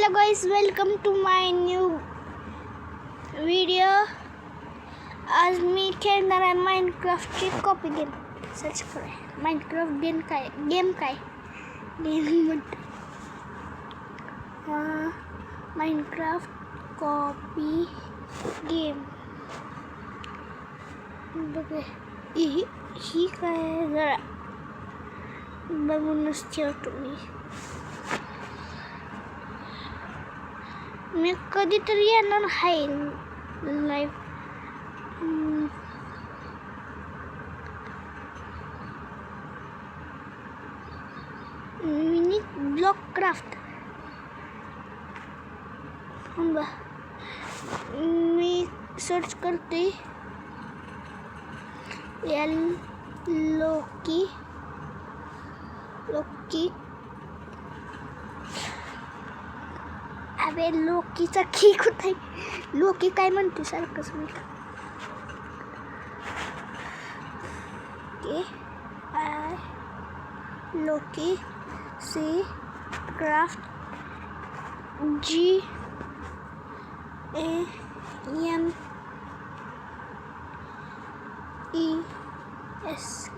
Hello guys, welcome to my new video. आज मी खेळणार आहे माइनक्राफ्टची कॉपी गेम. सर्च करूया माइनक्राफ्ट गेम काय गेम माइनक्राफ्ट कॉपी गेम बघूया ही काय जरा बघूनच ठेवतो मी कधीतरी येणार आहे लाईव्ह. मिनी ब्लॉक क्राफ्ट मी सर्च करते लोकी अबे लोकीचा की कुठे लोकी काय म्हणते सारखंच मी लोकी सी क्राफ्ट GAMES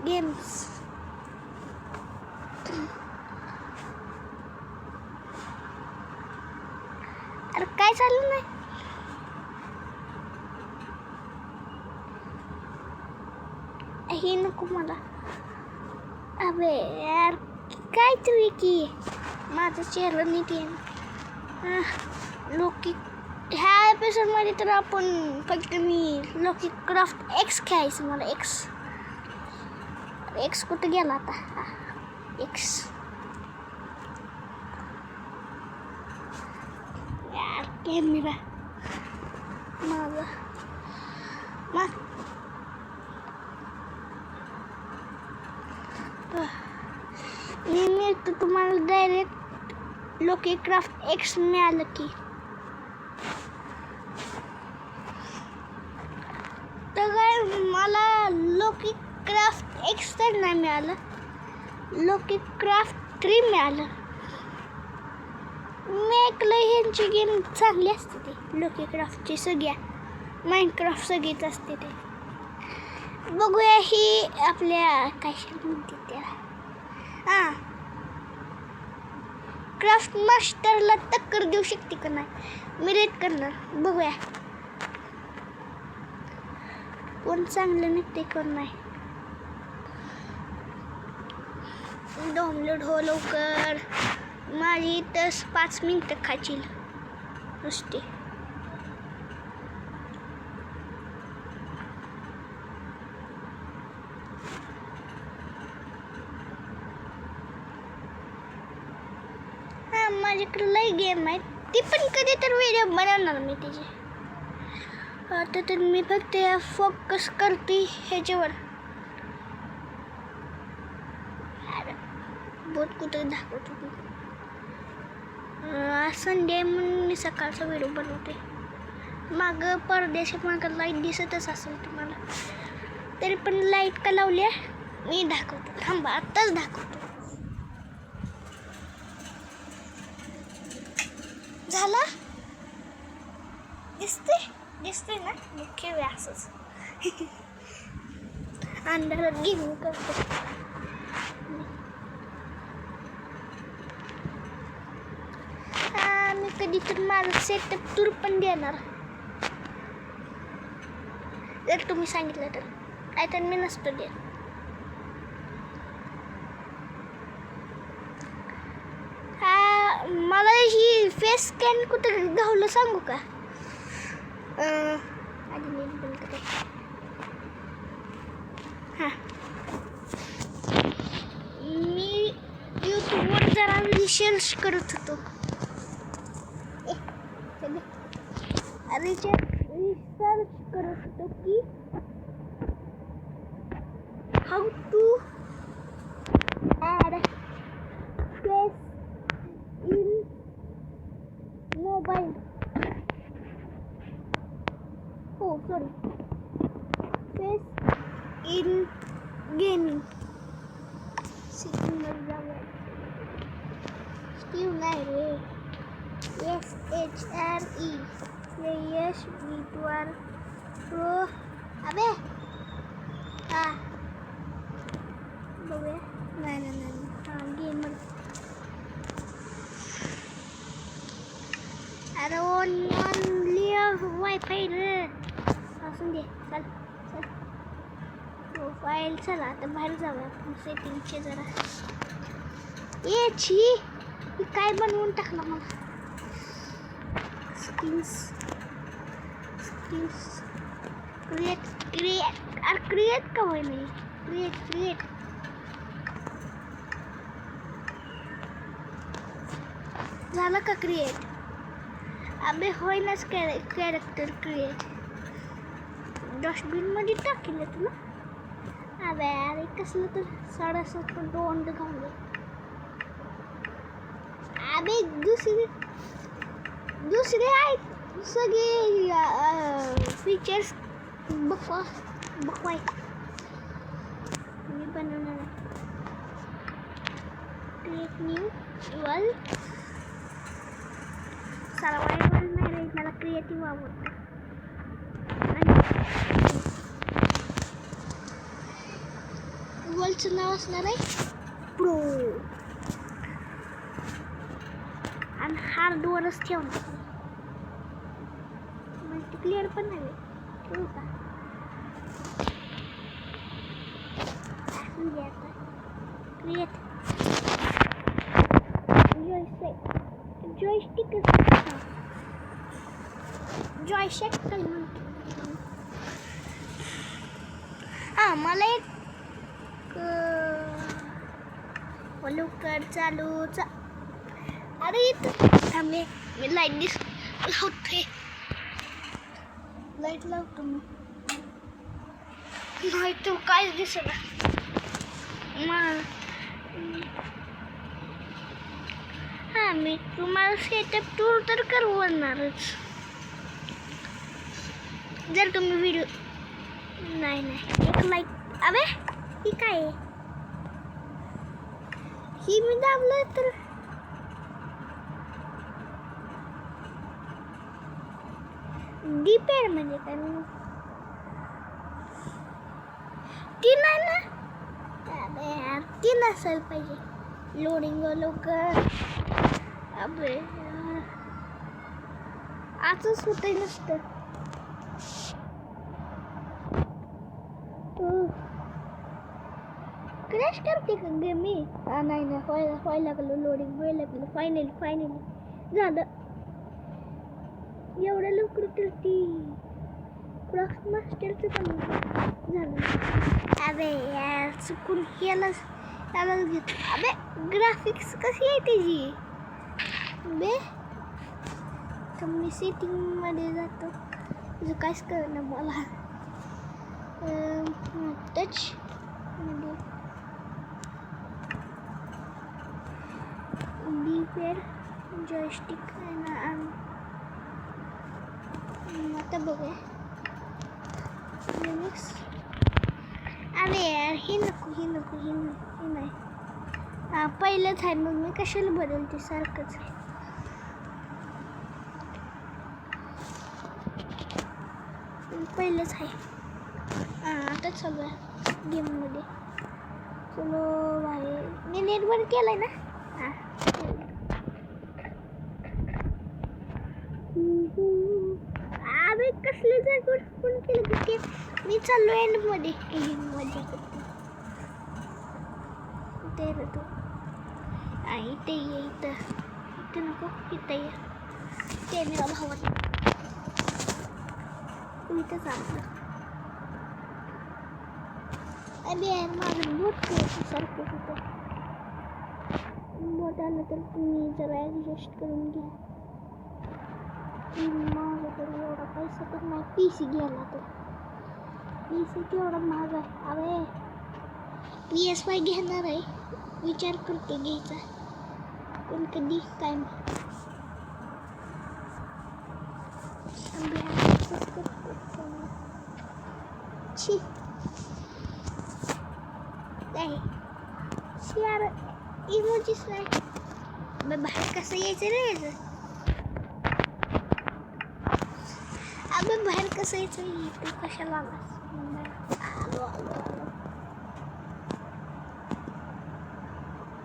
गेम्स. अरे काय चालू नाही हे नको मला. अबे यार काय तुम्ही की माझा चेहरा नीट येईन. लोकी ह्या एपिसोडमध्ये तर आपण फक्त मी लोकी क्राफ्ट एक्स खेळायचं. मला एक्स कुठं गेला आता. एक्स यार कॅमेरा माझा मी तर तुम्हाला डायरेक्ट लोकी क्राफ्ट एक्स मिळालं की तर काय मला लोकी क्राफ्ट एक्स तर नाही मिळालं, लोकी क्राफ्ट 3 मिळालं. मी ऐकलं ह्यांची गेम चांगली असते ते लोकी क्राफ्टची. सगळ्या माइनक्राफ्ट सगळीच असते ते. बघूया ही आपल्या काय म्हणते त्याला क्राफ्ट मास्टरला टक्कर देऊ शकते का नाही मी रेट करणार. बघूया कोण चांगलं निघते कोण नाही. डाउनलोड हो लवकर. माझी तर 5 मिनिटं खाचील नुसते. माझ्याकडे लई गेम आहे ती पण कधी तर व्हिडिओ बनवणार मी त्याची. आता तर मी फक्त फोकस करते ह्याच्यावर. बहुत कुठे दाखवतो संडे म्हणून मी सकाळचा व्हिडिओ बनवते. मागं परदेशात मागं लाईट दिसतच असेल तुम्हाला, तरी पण लाईट का लावली मी दाखवतो. थांबा आत्ताच दाखवतो. झाला दिसते ना मुख्य व्यासच अंधारात गेमिंग करतो. मी कधी तर माझं सेटअप टूर पण देणार जर तुम्ही सांगितलं तर. काय तर मी नसतो दे. मला ही फेस स्कॅन कुठं गावलं सांगू का. आधी मी बंद करते. मी यूट्यूबवर जरा रिसर्च करत होतो. रिसर्च करत होतो की how to add face in mobile. Face in gaming. सेटिंगमध्ये जाऊया. स्टीव नाही रे SHRE यश विद्वार प्रो अबे हा बघूया नाही हा गेमर अरे ओनली वायफाय रे असून दे चल प्रोफाईल चला आता बाहेर जाऊया आपण सेटिंगचे जरा ये छी ही काय बनवून टाकलं मला स्किल्स क्रिएट का होय नाही क्रिएट झालं का क्रिएट अबे होईनाच कॅरेक्टर क्रिएट डस्टबिनमध्ये टाकले तुला अबे अरे कसलं तर 7.5 दोन घालले अबे दुसरे आहेत सगळे फीचर्स बकवाय मी बनवणार क्रिएट न्यू वर्ल्ड सर्वायवल नाही रे मला क्रिएटिव्ह आवडतं वर्ल्डचं नाव असणार आहे प्रो आणि हार्डवरच ठेवणार मल्टीप्लेअर पण नाही ठेवू का क्रिएट जॉयस्टिक जॉयस्टिक काय म्हणतो हां मला एक लवकर चालूच अरे इथं मी लाईट लावते लाईट लावतो मी नाही तो काहीच दिसेना हां मी तुम्हाला सेटअप टूर तर करवणारच जर तुम्ही व्हिडिओ नाही एक लाईक अबे ही काय आहे ही मी दाबलं तर डीपेड म्हणजे काय ती नाही ना अबे यार ती नसेल पाहिजे लोडिंग लवकर अबे आजच होतंय नसतं क्रॅश करते का गेम मी नाही व्हायला लागलं लोडिंग व्हायला लागलं फायनली झालं एवढं लवकर तर ती क्रॉस मास्टरचं पण झालं अबे यार चुकून यालाच घेतलं अबे ग्राफिक्स कशी आहे त्याची बे तर मी सेटिंगमध्ये जातो तुझं काहीच कळलं मला टच मध्ये डीपेड जॉयस्टिक आता बघूया लिनक्स अरे यार हे नको नाही हां पहिलंच आहे मग मी कशाला बदलते सारखंच पहिलंच आहे हां आता चालू आहे गेममध्ये चलो भाई मी नेटवर केलं आहे ना हां अबे कसले जागेवर फोन केलं की मी चाललो एंडमध्ये मजा करते ते तू इथे ये इथं नको इथं ये ते मेरा भावात इथंच आपलं अबे यार माझं बोट सारखं होतं बोट आलं तर तुम्ही जरा ॲडजस्ट करून घ्या माझं तर एवढा पैसा तर नाही PC घ्यायला तर PC केवढा महाग आहे अबे PS5 घेणार आहे विचार करतो घ्यायचा पण कधी काय छी नाही यार इमोजीस नाही बाहेर कसं यायचं रे यायचं कसं यायचं तू कशाला आलास? आलो आलो आलो.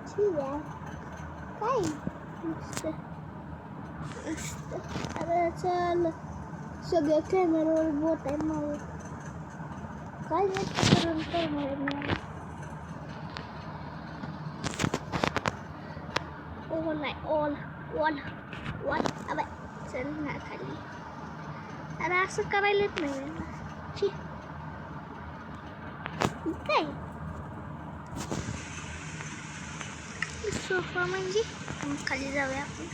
ठीक आहे. काय नुसतं अरे चल सगळ्या कॅमेऱ्यावर बोट आहे माझं. काय करून कॅमेरा मिळाला. ओ नाही ओल ओल ओल अबे चल ना खाली. अरे असं करायलाच नाही ना. शी काय सोफा म्हणजे खाली जाऊया आपण.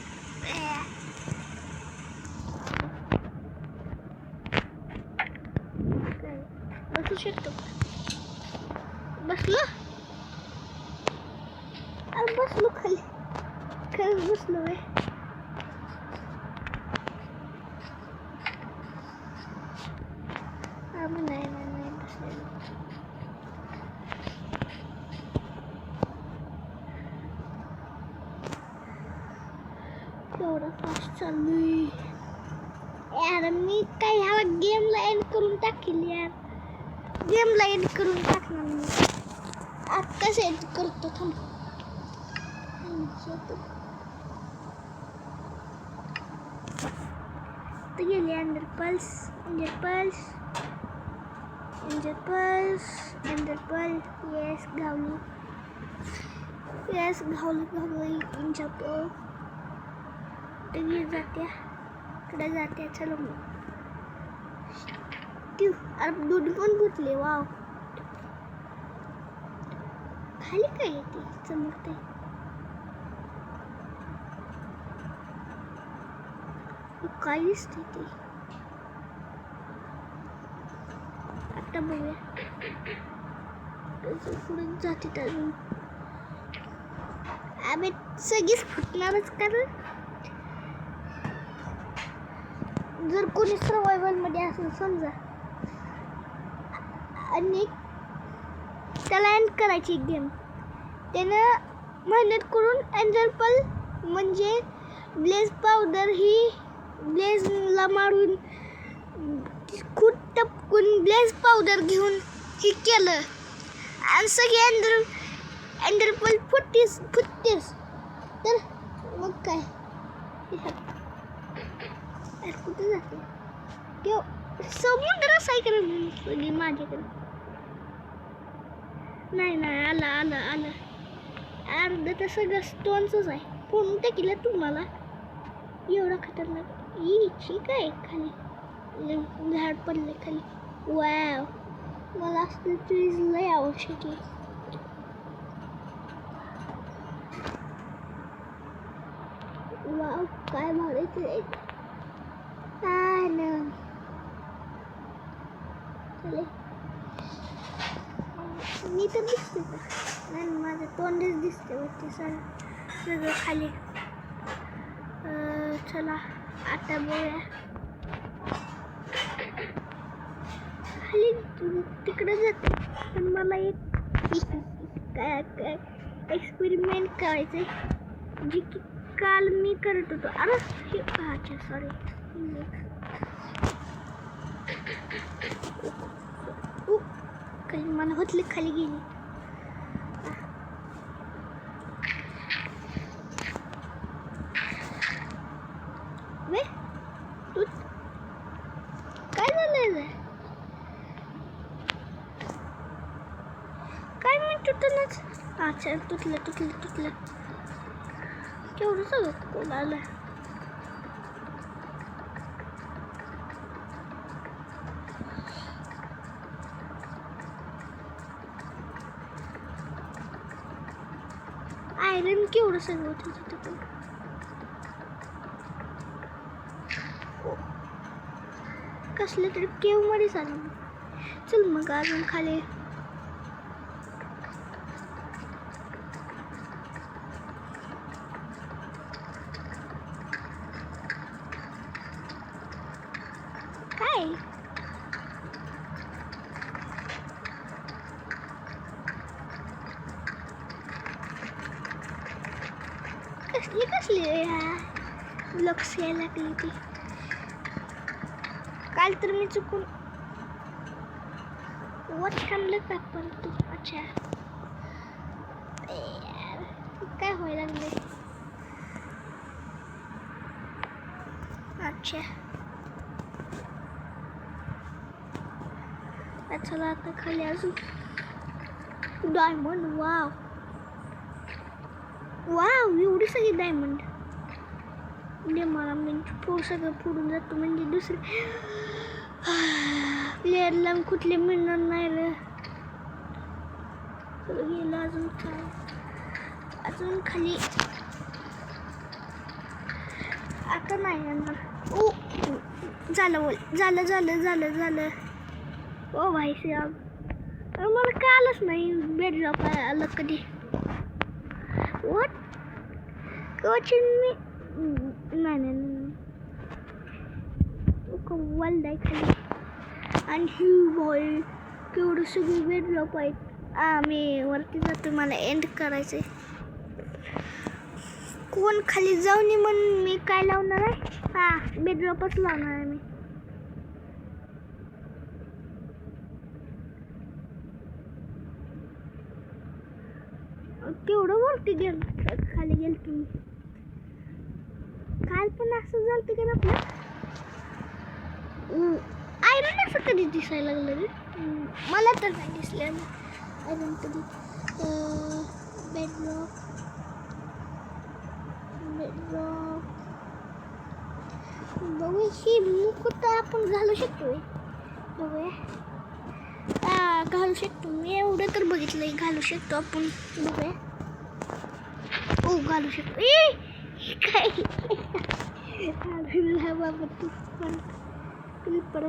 बसू शकतो बसलो. अरे बसलो खाली खरंच बसलो आहे. नाही बसलेलो. एवढं फास्ट चाललोय यार. मी काय ह्याला गेमला एंड करून टाकेल यार. गेमला एंड करून टाकणार मी. आत्ताच एंड करतो थांब. तर गेली अंडर पल्स इंजर पल्स इंजर पल्स इंजर पल्स. येस घावली. येस घावली इंजर पल्स. जात्या कडे जात्या. चलो मग अरे दूध पण फुटले. वाव खाली काय येते चमकते. काय दिसते ते आता बघूया. पुढे जाते अजून. आम्ही सगळीच फुटणारच कारण जर कोणी सर्वायवल मध्ये असेल समजा आणि त्याला एंड करायची गेम त्यानं मेहनत करून एंजरपल म्हणजे ब्लेज पावडर ही ब्लेजला मारून खूप टपकून ब्लेज पावडर घेऊन हे केलं आणि सगळे एंडरपल फुटतेस तर मग काय कुठे जाते समुद्र सायकल माझ्याकडे नाही आलं अर्ध तर सगळं स्टोनचंच आहे. कोणतं केलं तुम्हाला एवढा खतरनाक ठीक आहे. खाली झाड पडले खाली. वाव मला असलं ट्रीज लय आवश्यक आहे. वाव काय भारी ते मी तर दिसते का नाही. माझं तोंडच दिसते वरती सगळं खाली. चला आता बघूया खाली तिकडे जाते. पण मला एक काय एक्सपेरिमेंट करायचंय जे की काल मी करत होतो. अरे अच्छा सॉरी. खाली मला होतले खाली गेली. वे तू काय झालंय काय मी तुटलंच. अच्छा तुटलं केवढं सगळं कोण आलं. आयरन केवढं सगळं होतं तिथं. कसले तरी केव मध्ये चालू. चल मग अजून खाली काय कसली लक्ष यायला लागली ती. काल तर मी चुकून वॉच थांबलं का पण तू अच्छा यार काय व्हायला लागले अच्छा चला आता खाली अजून डायमंड वाव वाव एवढी सगळी डायमंड दे मला म्हणजे सगळं फोडून जातो म्हणजे दुसरे प्लेअरला कुठले मिळणार नाही रे गेलं अजून खाली आता नाही येणार ओ झालं ओ भाई साहब मला कळलंच नाही बेडरॉप आलं कधी व्हॉट कोचिंग नाही वर्ल्ड आहे खाली आणि ही बॉय केवढं सगळी बेडरॉप आहेत मी वरती जातो मला एंड करायचं कोण खाली जाऊन म्हणून मी काय लावणार आहे बेडरॉपच लावणार आहे मी केवढं वरती खाली गेल तुम्ही काल पण असं झालं की ना आपलं आयरन असं कधी दिसायला लागलं रे मला तर नाही दिसलं आयरन कधी बेडरॉक बघू ही मुकुट आपण घालू शकतो बघूया घालू शकतो मी एवढं तर बघितलं घालू शकतो आपण बघूया ओ घालू शकतो काय बाबा तू क्लिपर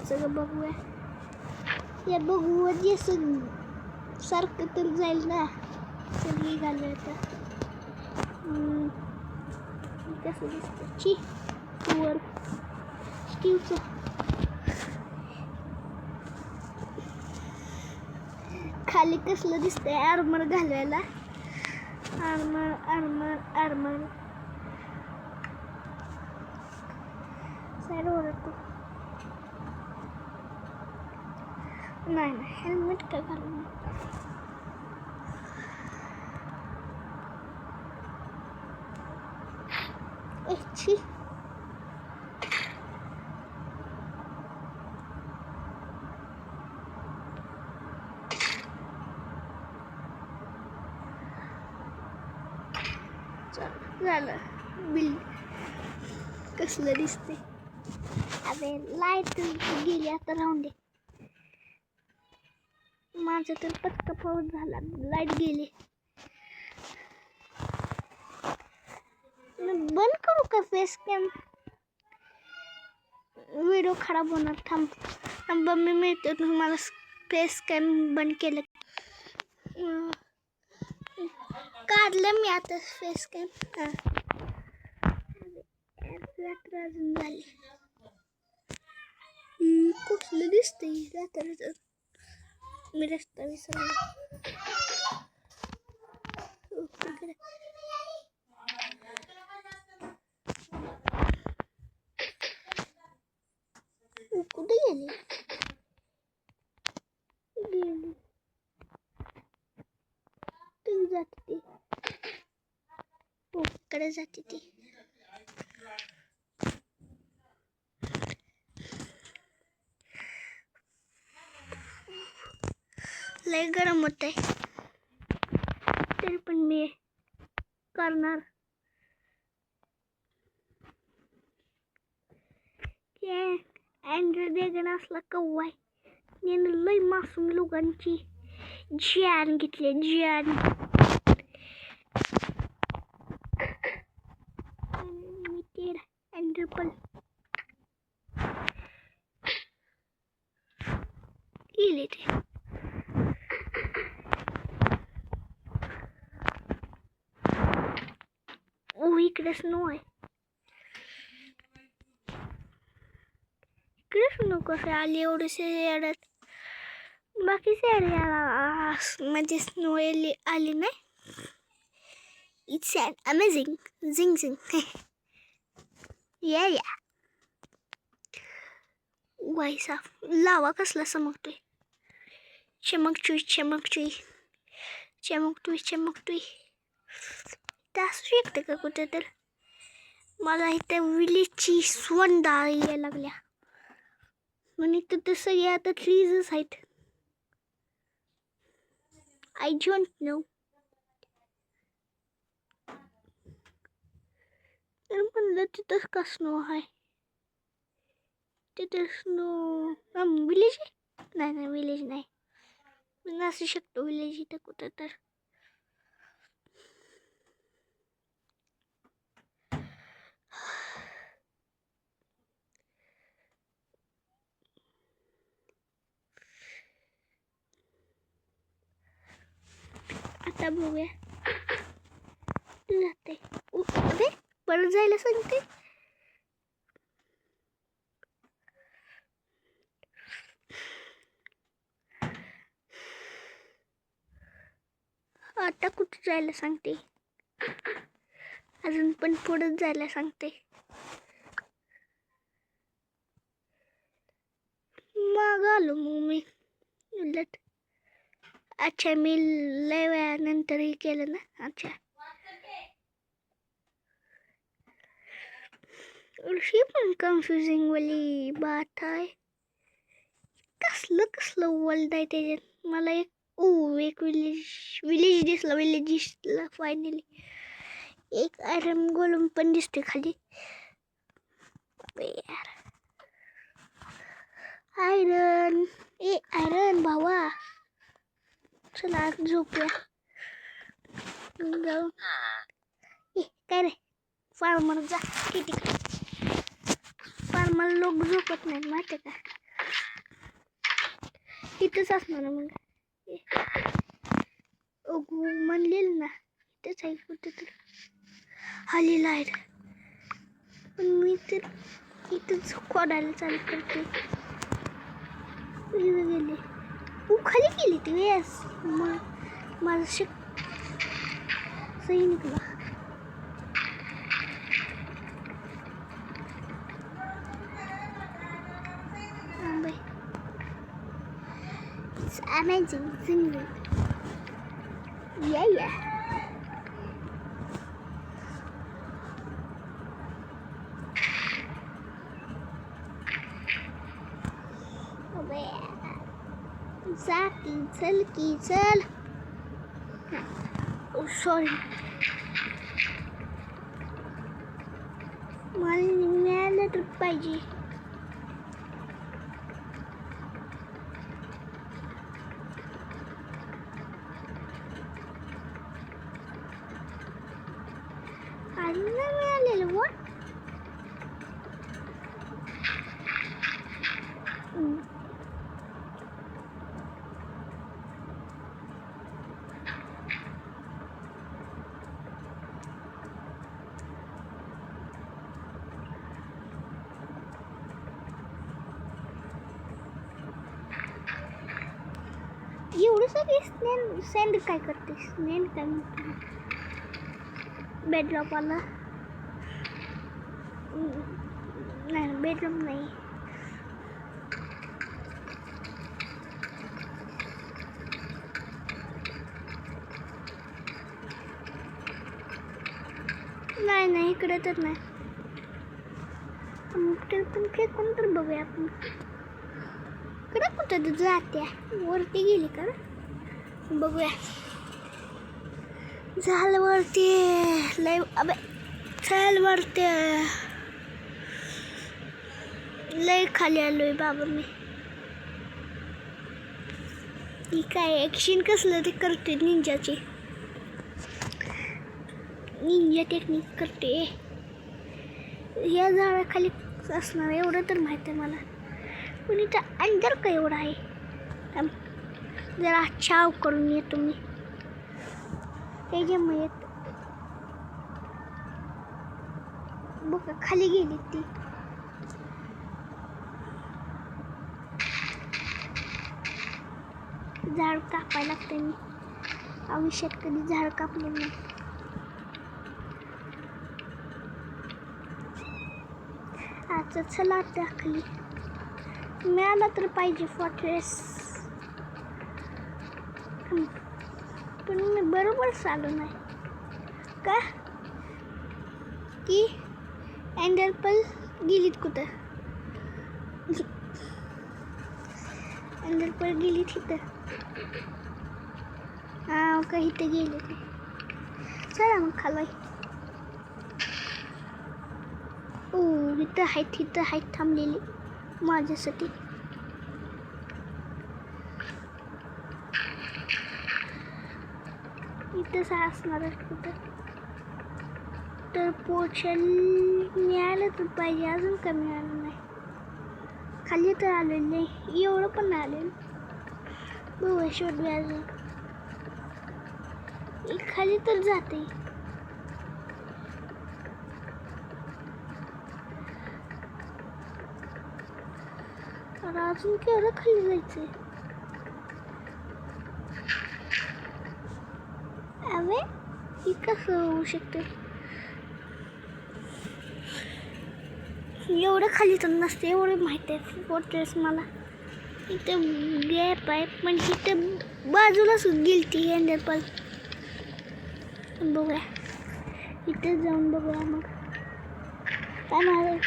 सगळं बघूया या बघू जे सारखं तर जाईल ना सगळी घालूया आता कसं दिसतं ची वर स्टीवचं खाली कसलं दिसतंय आर्मर घालायला आर्मर साईड ओरडतो नाही हेल्मेट काय घालून छी झालं बिल कसलं दिसते अरे लाईट गेली आता राहून दे माझं तर पटका पाऊस झाला लाईट गेली बंद करू का फेस कॅम व्हिडिओ खराब होणार थांब मी मिळते तुम्हाला फेस कॅम बंद केलं काढलं मी आता फेस कॅम रात्र अजून झाली कुठलं दिसतंय रात्र मी रस्ता विसरला कुठे गेली तू जाते ती जाते ती लय गरम होत आहे तरी पण मी करणार अँड्रॉइड वेगन असला कव्वा आहे लय मासूम लोकांची जान घेतली जान मी तेरा अँड्रॉइड गेले ते इकडे स्नो आहे इकडे स्नो कसं आली एवढेसे येड्यात बाकीचे मध्ये स्नो आली नाही इट्स अमेझिंग झिंग झिंग या वाई साफ लावा कसला चमकतोय. चमकचुई चमकचुई चमकतुई चमकतुई. ते असू शकते का कुठे तर. मला इथं विलेजची सुगंधा यायला लागल्या. म्हणजे तिथं सगळे आता ट्रीजच आहेत. I don't know. तर म्हणलं तिथं का स्नो आहे. तिथं स्नो विलेज आहे. नाही विलेज नाही. पण असू शकतो विलेज इथं कुठं तर. आता बघूया जाते. अरे परत जायला सांगते. आता कुठं जायला सांगते. अजून पण पुढे जायला सांगते. माग आलो मग मी उलट. अच्छा मी लय वेळानंतर हे केलं ना. अच्छा ही पण कन्फ्युजिंग वाली बात आहे. कसलं वर्ल्ड आहे त्याच्यात. मला एक विलेज दिसला फायनली. एक आयरन गोलम पण दिसते खाली. यार आयरन भावा. चला झोपूया. जाऊ. काय रे फार्मर जा किती. फार्मर लोक झोपत नाहीत माहिती का. इथंच असणार मग. म्हणलेल ना इथंच आहे कुठे तर. खाली लाईट. पण मी तर इथंच खोडायला चालू करते. गेले खाली गेली ती वेस. मग माझा सही निघला. It's amazing singing. Yeah. Zaki, चल. Oh, sorry. मला मिळालं तर पाहिजे. मिळालेलं वर. एवढं सगळे सेंड काय करते. स्नेल काय म्हणते. बेडरॉप आला. नाही बेडरूम नाही. नाही इकडे तर नाही. पण फेकून तर बघूया आपण. इकडे कुठं तर जात्या वरती गेली का. बघूया. झालं वरती. लय अबे चल वरती. लय खाली आलोय बाबा मी. ही काय ॲक्शन कसलं ते करते. निंजाची निंजा टेक्निक करते. या झाडाखाली असणार एवढं तर माहित आहे मला. पण इथं अंदर का एवढं आहे. जरा चाव करून येतो मी. त्याच्यामुळे बघा खाली गेली ती. झाड कापायला लागते. मी आयुष्यात कधी झाड कापले नाही. आता चला त्या खाली मिळाला तर पाहिजे फॉर्ट्रेस. पण मी बरोबर चालू नाही का की एंडरपल गेलीत कुठं. एंडरपल गेली तिथं. हा का इथं गेले ते. चला मग खाली. इथं आहेत थांबलेली माझ्यासाठी. इथंच असणार आहे कुठं तर पोचल. मिळालं तर पाहिजे. अजून का मिळालं नाही. खाली तर आलेलं नाही. एवढं पण नाही आलेलं. बघू शोध अजून. खाली तर जाते. अजून केवढं खाली जायचंय. अवे हे कसं होऊ शकतं. एवढं खाली तर नसते. एवढं माहिती आहे फॉर्ट्रेस मला. इथं गॅप आहे पण इथं बाजूलाच गेली ती एंडरपल. बघूया इथं जाऊन बघूया मग काय मारे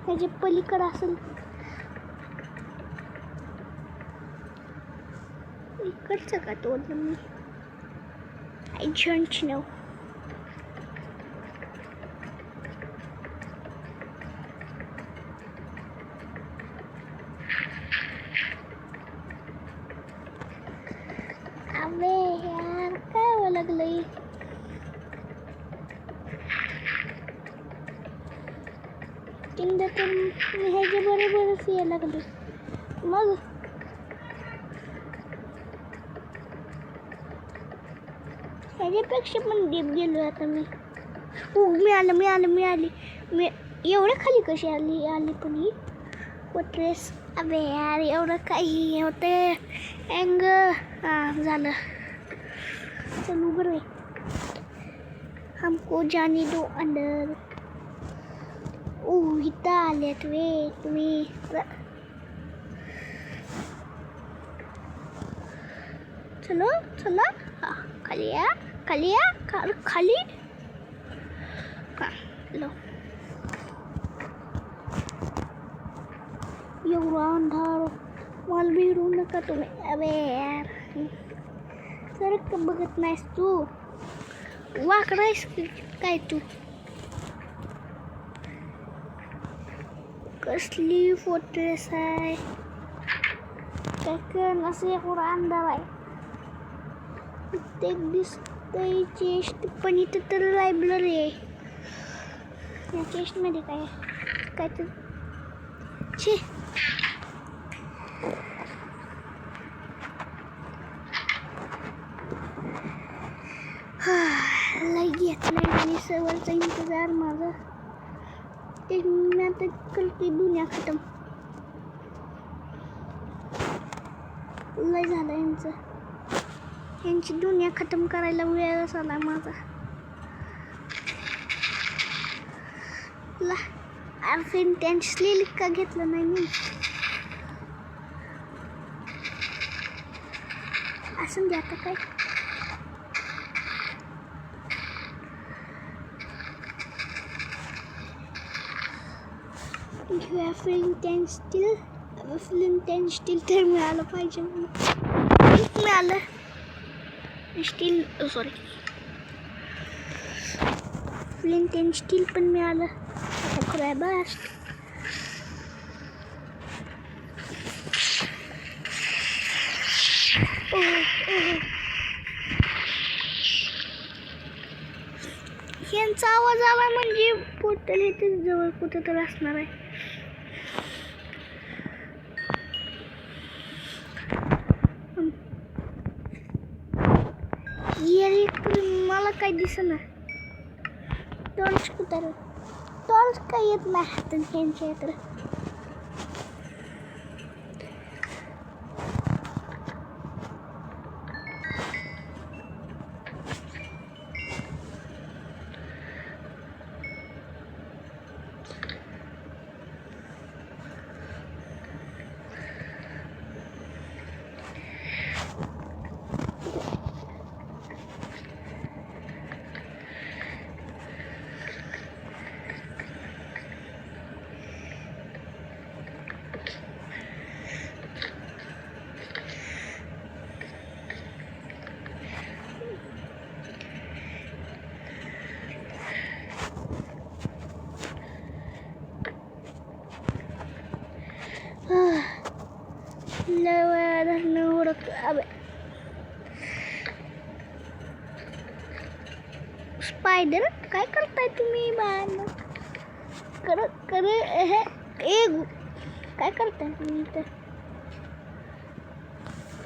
त्याच्या पलीकडं असेल. इकडचं का तोडलं मी. I don't know. अबे यार काय व्हायला लागलंय. तीनदा तर मी ह्याच्या बरोबरच यायला लागले. मग ह्याच्यापेक्षा पण डीप गेलो आता मी. मिळाली. मी एवढं खाली कशी आली पण ही फॉर्ट्रेस. अबे यार एवढं काही होतं. एंग झालं. चलो बरं हमको जाने दो अंदर. इथं आल्यात वे तुम्ही. चलो हा खाली या. खाली लो. एवढा अंधार मला भिडू नका तुम्ही. अबे यार सर का बघत नाहीस तू. वाकडा आहेस काय तू. कसली फॉर्ट्रेस आहे काय कळण. असं एवढा अंधार आहे. ते दिसतंय चेस्ट पण इथं तर लायब्ररी आहे. या चेस्टमध्ये काय तर छे. लई घेतलंय आणि सवरचा इंतजार माझा. ते मी आता कलकी दुनिया खतम. लय झालं यांची दुनिया खतम करायला वेळ झाला माझा. इंटेन्शनली का घेतलं नाही मी. असं द्या आता काय. घेऊया फ्लिंट स्टील तर मिळालं पाहिजे. मिळालं steel. Sorry flint and still पण मिळालं. आता खरं बस. यांचा आवाज आला म्हणजे पोर्टल इथे जवळ कुठं तर असणार आहे. मला काय दिसेना. टॉर्च काय येत नाही हातात ह्यांच्या इकडं. अबे स्पायडर काय करताय तुम्ही बाण कर कर हे काय करताय तुम्ही तर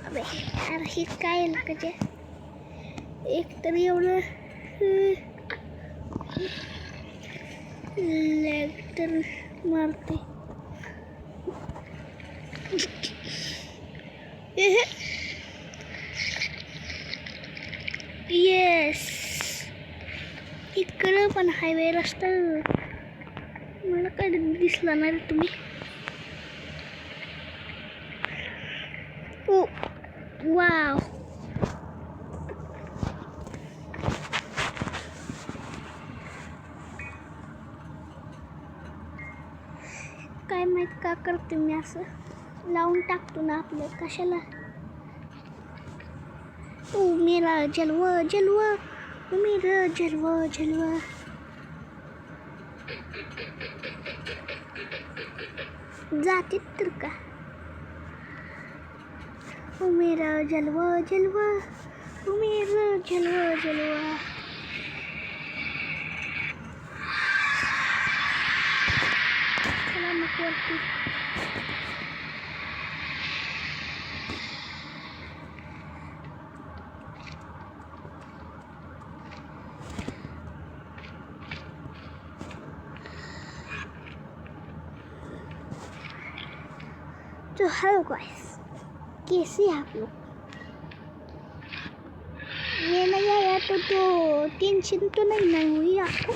अबे यार हे काय लागायचे एक तर एवढं लेग तर मारते येस इकडं पण हायवे रस्ता मला काय दिसला नाही तुम्ही ओ वाव काय माहित का करते मी असं लावून टाकतो ना आपलं कशाला ओ मेरा जलवा जलवा ओ मेरा जलवा जलवा जाते तर का ओ मेरा जलवा जलवा ओ मेरा जलवा जलवा चला मग वरती तो हेलो गाइस कैसे हैं आप लोग ये नहीं आया तो टेंशन तो नहीं हुई आपको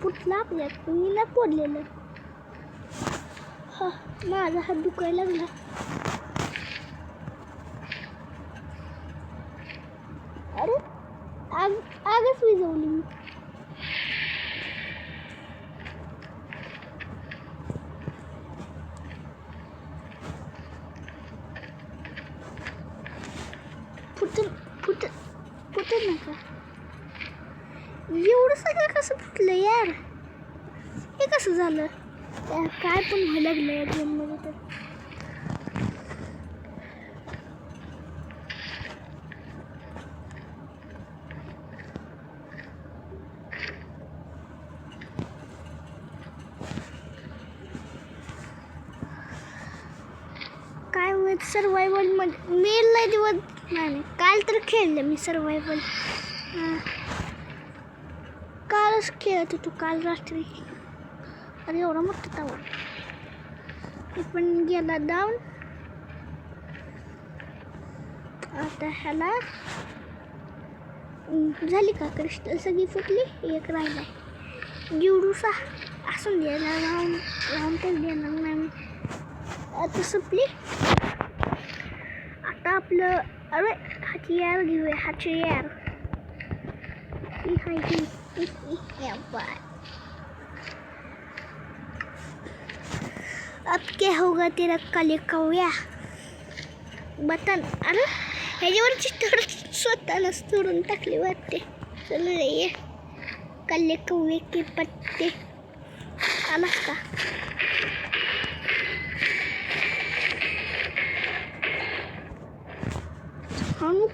फुटला आपल्या मी ना पडलेलं हा माझा हात दुखायला लागला अरे आगच विजवली मी फुटत नका एवढं सगळं कसं फुटलं यार हे कसं झालं काय पण व्हायला लागलं या गेममध्ये तर काय माहित सर्वायवल मध्ये मी लय दिवस नाही काल तर खेळलं मी सर्वायवल कालच खेळत होतो काल रात्री अरे एवढा मोठा तवा मी पण गेला डाऊन आता ह्याला झाली का क्रिस्टल सगळी फुटली एक राहिलाय गिवडूसा असून द्यायला राहून तर देणार नाही मी आता संपली आता आपलं अरे हथियार घेऊया हथियार अब क्या होगा तेरा काले कौया बटन अरे ह्याच्यावरची तर स्वतःलाच तोडून टाकली वाटते चल रे ये काले कौवे के पत्ते आलास का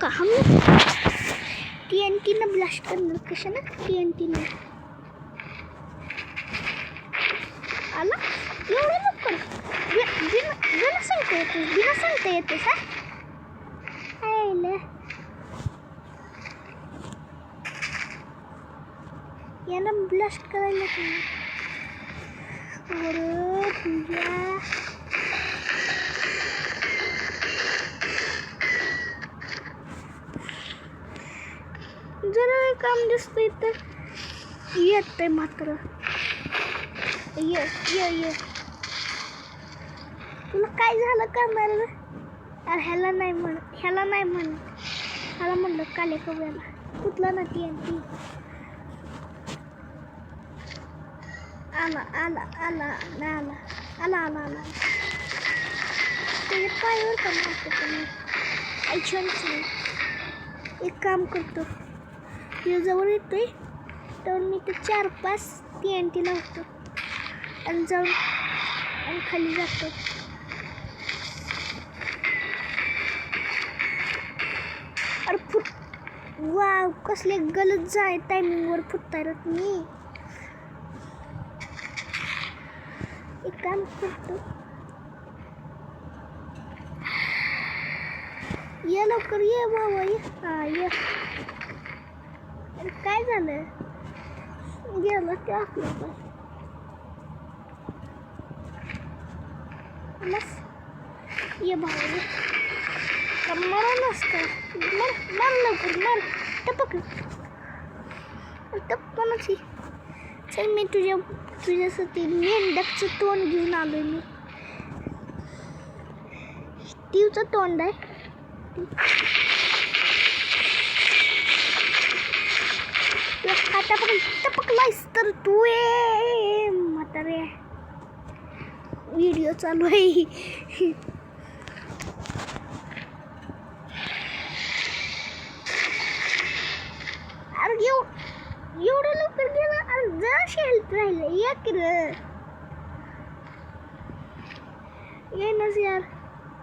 हम TNT ने ब्लास्ट करणार कशाला TNT ने आला एवढं लवकर बिना सांगता येतेस हा आयला याला ब्लास्ट करायला अरे तुझ्या जरा काम दिसतंय तर येतंय मात्र ये तुला काय झालं करणार अरे ह्याला नाही म्हणलं काले कव्याला कुठला ना TNT आला त्याच्या पायावर का मारतो तुम्ही काय छान छान. एक काम करतो, हे जवळ येतोय तर मी ते 4-5 TNT लावतो आणि जाऊन आणि खाली जातो. अरे फुट, वाव कसले गलत जाय टायमिंगवर फुटतायत मी. एक काम करतो, ये लवकर ये बाबा ये. हा ये. अरे काय झालं, गेलं ते आपलं पण. बस ये बाबा ये. मरा नसतं, मर लवकर मर. टपक टपकनच. चल मी तुझ्यासाठी मेंढकचं तोंड घेऊन आलोय. मी स्टीवचं तोंड आहे. टपकलायस तर तू म्हातारे. व्हिडिओ चालू आहे. अरे एवढं लवकर गेलं. अरे जरा शेल्ट राहिलं. एक ये नस यार,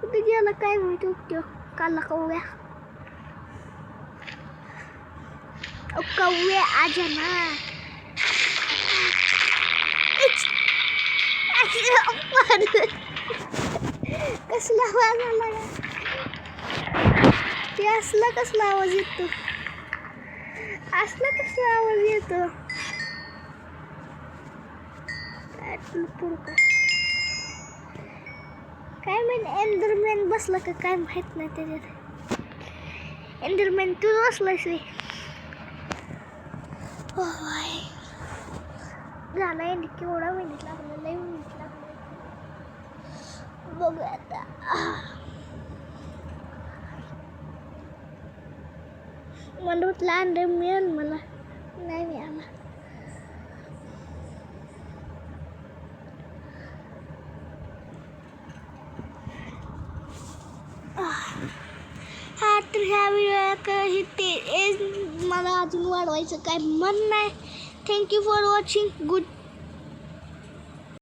कुठे गेला काय माहिती. उपयोग काला कव्या. कव्वे आजा ना. कसला आवाज आला. ते असला कसला आवाज येतो. असला कसला आवाज येतो. काय माहित एंडरमॅन बसला का काय माहित नाही त्याच्यात. एंडरमॅन तू बसलायस रे. झाला एंड. केवढा मिनिट लागला. लई मिनिट लागले. बघू आता. मला वाटलं अंडर मिळेल, मला नाही मिळाला. हा तर ह्या व्हिडिओ ते मला अजून वाढवायचं काय मन नाही. Thank you for watching. गुड